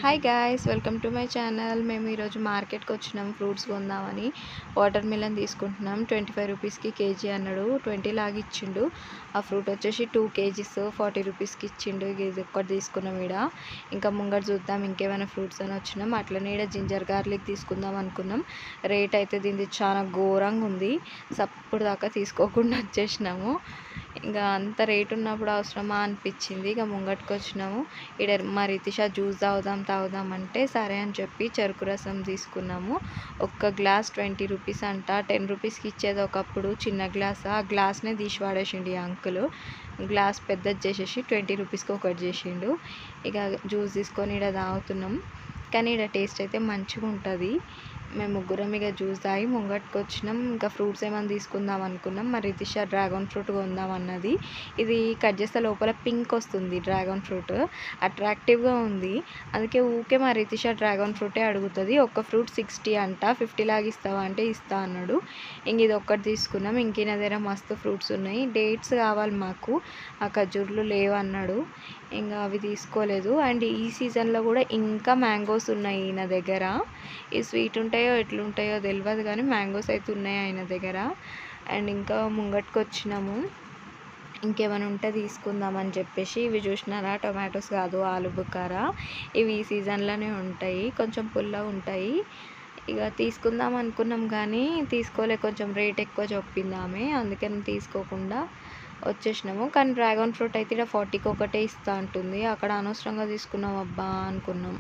Hi guys, welcome to my channel. మేము ఈరోజు మార్కెట్కి వచ్చినాం ఫ్రూట్స్ కొందామని. వాటర్ మిలన్ తీసుకుంటున్నాం. 25 రూపీస్కి కేజీ అన్నాడు. 20 లాగా ఇచ్చిండు. ఆ ఫ్రూట్ వచ్చేసి 2 కేజీస్ 40 రూపీస్కి ఇచ్చిండు. ఇది ఒక్కటి తీసుకున్నాం. ఇంకా ముంగట చూద్దాం ఇంకేమైనా ఫ్రూట్స్ అని వచ్చినాం. అట్లనే ఇక్కడ జింజర్ గార్లిక్ తీసుకుందాం అనుకున్నాం. రేట్ అయితే దీనిది చాలా ఘోరంగా ఉంది. సప్పుడు దాకా తీసుకోకుండా వచ్చేసినాము. ఇంకా అంత రేట్ ఉన్నప్పుడు అవసరమా అనిపించింది. ఇక ముంగటికి వచ్చినాము. ఇక్కడ మా రితిషా జ్యూస్ తాగుదాం అంటే సరే అని చెప్పి చెరుకు రసం తీసుకున్నాము. ఒక్క గ్లాస్ 20 రూపీస్ అంట. 10 రూపీస్కి ఇచ్చేది ఒకప్పుడు చిన్న గ్లాస్. ఆ గ్లాస్నే తీసి వాడేసిండు ఈ అంకుల్. గ్లాస్ పెద్దది చేసేసి 20 రూపీస్కి ఒకటి చేసిండు. ఇక జ్యూస్ తీసుకొని ఇక్కడ తాగుతున్నాం. కానీ ఇక్కడ టేస్ట్ అయితే మంచిగా ఉంటుంది. మేము ముగ్గురం ఇక జ్యూస్ తాగి ముంగటికి వచ్చినాం. ఇంకా ఫ్రూట్స్ ఏమైనా తీసుకుందాం అనుకున్నాం. మరి రితిషా డ్రాగన్ ఫ్రూట్ కొందాం అన్నది. ఇది కట్ చేస్తే లోపల పింక్ వస్తుంది. డ్రాగన్ ఫ్రూట్ అట్రాక్టివ్గా ఉంది. అందుకే ఊకే మా రితిషా డ్రాగన్ ఫ్రూటే అడుగుతుంది. ఒక్క ఫ్రూట్ 60 అంట. 50 లాగా ఇస్తావా అంటే ఇస్తా అన్నాడు. ఇంక ఇది ఒక్కటి తీసుకున్నాం. ఇంక నా దగ్గర మస్తు ఫ్రూట్స్ ఉన్నాయి. డేట్స్ కావాలి మాకు, ఆ ఖర్జూర్లు లేవు అన్నాడు. ఇంకా అవి తీసుకోలేదు. అండ్ ఈ సీజన్లో కూడా ఇంకా మ్యాంగోస్ ఉన్నాయి ఈయన దగ్గర. ఈ స్వీట్ ఉంటాయో ఎట్లుంటాయో తెలియదు కానీ మ్యాంగోస్ అయితే ఉన్నాయి ఆయన దగ్గర. అండ్ ఇంకా ముంగటికి వచ్చినాము. ఇంకేమైనా ఉంటే తీసుకుందామని చెప్పేసి ఇవి చూసినారా, టొమాటోస్ కాదు ఆలు బుకారా. ఇవి ఈ సీజన్లోనే ఉంటాయి, కొంచెం పుల్లగా ఉంటాయి. ఇక తీసుకుందాం అనుకున్నాం కానీ తీసుకోలే. కొంచెం రేట్ ఎక్కువ చెప్పింది ఆమె, అందుకని తీసుకోకుండా వచ్చేసినాము. కానీ డ్రాగన్ ఫ్రూట్ అయితే ఇక్కడ 40కి ఒకటే ఇస్తా అంటుంది. అక్కడ అనవసరంగా తీసుకున్నాం అబ్బా అనుకున్నాం.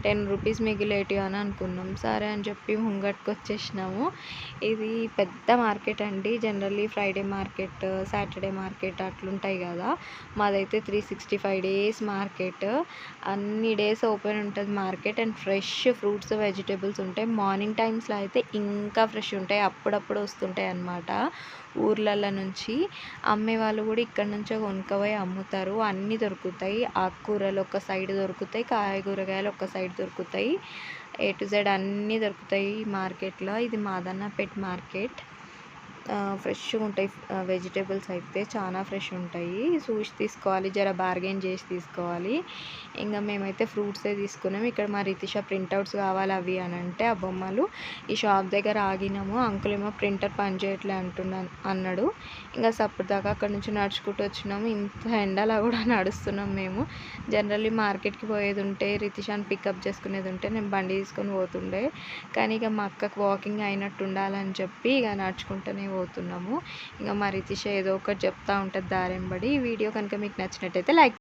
10 రూపీస్ మిగిలేటి అని అనుకున్నాం. సరే అని చెప్పి ముంగటికి వచ్చేసినాము. ఇది పెద్ద మార్కెట్ అండి. Generally Friday market, Saturday market అట్లుంటాయి కదా. మాదైతే 365 డేస్ మార్కెట్. అన్ని డేస్ ఓపెన్ ఉంటుంది market. And fresh fruits vegetables ఉంటాయి. మార్నింగ్ టైమ్స్లో అయితే ఇంకా ఫ్రెష్ ఉంటాయి. అప్పుడప్పుడు వస్తుంటాయి అన్నమాట ఊర్లలో నుంచి. అమ్మే వాళ్ళు కూడా ఇక్కడ నుంచే కొనుక్కపోయి అమ్ముతారు. అన్నీ దొరుకుతాయి. ఆకుకూరలు ఒక సైడ్ దొరుకుతాయి, కూరగాయలు ఒక సైడ్ దొరుకుతాయి. A to Z అన్నీ దొరుకుతాయి మార్కెట్లో. ఇది మాదన్నపేట్ మార్కెట్. ఫ్రెష్గా ఉంటాయి వెజిటేబుల్స్ అయితే చాలా ఫ్రెష్ ఉంటాయి. చూసి తీసుకోవాలి, జర బార్గెన్ చేసి తీసుకోవాలి. ఇంకా మేమైతే ఫ్రూట్సే తీసుకున్నాము. ఇక్కడ మా రితిషా ప్రింట్అవుట్స్ కావాలి అవి అని అంటే ఆ బొమ్మలు ఈ షాప్ దగ్గర ఆగినాము. అంకుల్ ఏమో ప్రింటర్ పని చేయట్లే అన్నాడు. ఇంకా సప్పటిదాకా అక్కడ నుంచి నడుచుకుంటూ వచ్చినాము. ఇంత ఎండలా కూడా నడుస్తున్నాం మేము. జనరల్లీ మార్కెట్కి పోయేది ఉంటే, రితిషాని పికప్ చేసుకునేది ఉంటే నేను బండి తీసుకొని పోతుండే. కానీ ఇక మా అక్కకు వాకింగ్ అయినట్టు ఉండాలని చెప్పి ఇక నడుచుకుంటూనే పోతున్నాము. ఇంకా మా రితిష ఏదో ఒకటి చెప్తా ఉంటుంది దారెంబడి. ఈ వీడియో కనుక మీకు నచ్చినట్టయితే లైక్